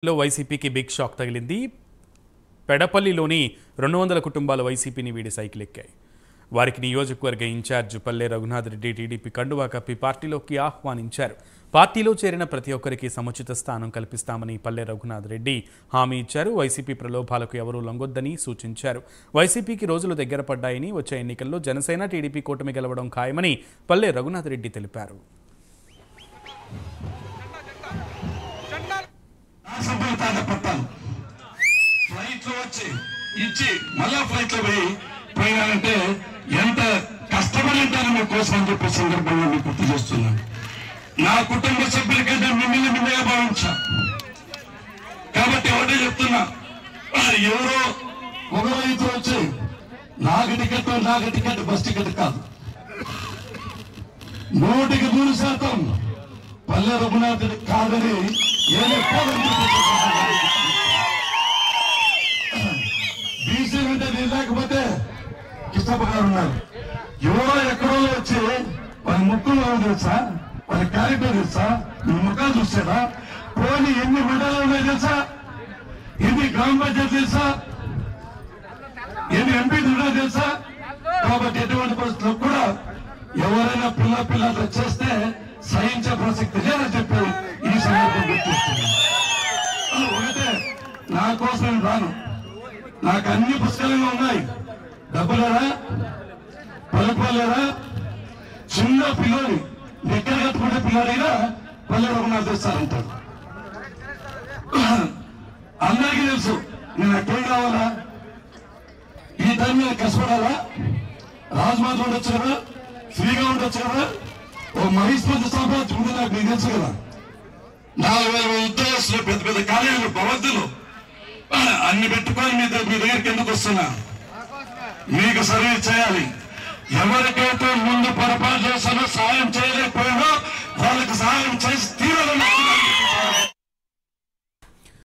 లో వైసీపీకి big shock తగిలింది. పెడపల్లిలోని 200 కుటుంబాల వైసీపీని వీడి సైకిల్ ఎక్కాయి. వారికి నియోజకవర్గ ఇన్ఛార్జ్ పల్లె రఘునాథ్ రెడ్డి టీడీపీ కండువా కప్పి పార్టీలోకి ఆహ్వానించారు. పార్టీలో చేరిన ప్రతి ఒక్కరికి సముచిత స్థానం కల్పిస్తామని పల్లె రఘునాథ్ రెడ్డి హామీ ఇచ్చారు. వైసీపీ ప్రలోభాలకు ఎవరూ లొంగొద్దని సూచించారు. వైసీపీకి రోజులు దగ్గర పడ్డాయని, వచ్చే ఎన్నికల్లో జనసేన టీడీపీ కూటమి గెలవడం ఖాయమని పల్లె రఘునాథ్ రెడ్డి తెలిపారు. ఫ్లైట్ లో వచ్చి ఇచ్చి మళ్ళా ఫ్లైట్ లో పోయినానంటే ఎంత కష్టపడి ఉంటారో మీకోసం అని చెప్పే సందర్భంగా మీకు గుర్తు చేస్తున్నాను. నా కుటుంబ సభ్యుల కంటే మిమ్మల్ని మిమ్మల్ని భావించా. కాబట్టి ఒకటే చెప్తున్నా, ఎవరో ఒక రైతు వచ్చి నాకు టికెట్ బస్ టికెట్ కాదు, 100% పల్లె రఘునాథ్ కాదని బీసీ అంటే నేను లేకపోతే కిష్టప్ప గారు ఉన్నారు. ఎవరో ఎక్కడో వచ్చి వాళ్ళ ముక్కులు తెలుసా, వాళ్ళ క్యారెక్టర్ తెలుసా, మీ ముఖాలు చూసారా, పోనీ ఎన్ని మండలాలు ఉన్నాయి తెలుసా, ఎన్ని గ్రామ పంచాయతీ తెలుసా, ఎన్ని ఎంపీ ఉన్నాయో తెలుసా. కాబట్టి ఎటువంటి పరిస్థితుల్లో కూడా ఎవరైనా పిల్లలు చేస్తే సహించే ప్రసక్తి లేదని చెప్పి ఈ సందర్భం గుర్తిస్తున్నాను. ఒకటే, నా కోసం నేను రాను, నాకు అన్ని పుస్తకాలుగా ఉన్నాయి, డబ్బులేరా పలుకోలేరా, చిన్న పిల్లలు దగ్గర కట్టుకుంటే పిల్లడైనా పల్లె రఘునాథ్ తెస్తారంటాడు. అందరికీ తెలుసు నేను ఎక్కడ కావాలా, ఈ టైం మీద కష్టపడాలా, రాజమాత ఉండొచ్చు కదా, ఫ్రీగా ఉండొచ్చు కదా, ఓ మహేశ్వర సంపాదించుకుంటే నాకు నీకు తెలుసు కదా, 4000 ఉద్యోగస్తులు, పెద్ద పెద్ద కాలేజీలు, భవద్దులు అన్ని పెట్టుకొని మీ దగ్గరికి ఎందుకు వస్తున్నా, మీకు సర్వీస్ చేయాలి. ఎవరికైతే ముందు పొరపాటు చేస్తానో, సాయం చేయలేకపోయినా వాళ్ళకి సహాయం చేస్తే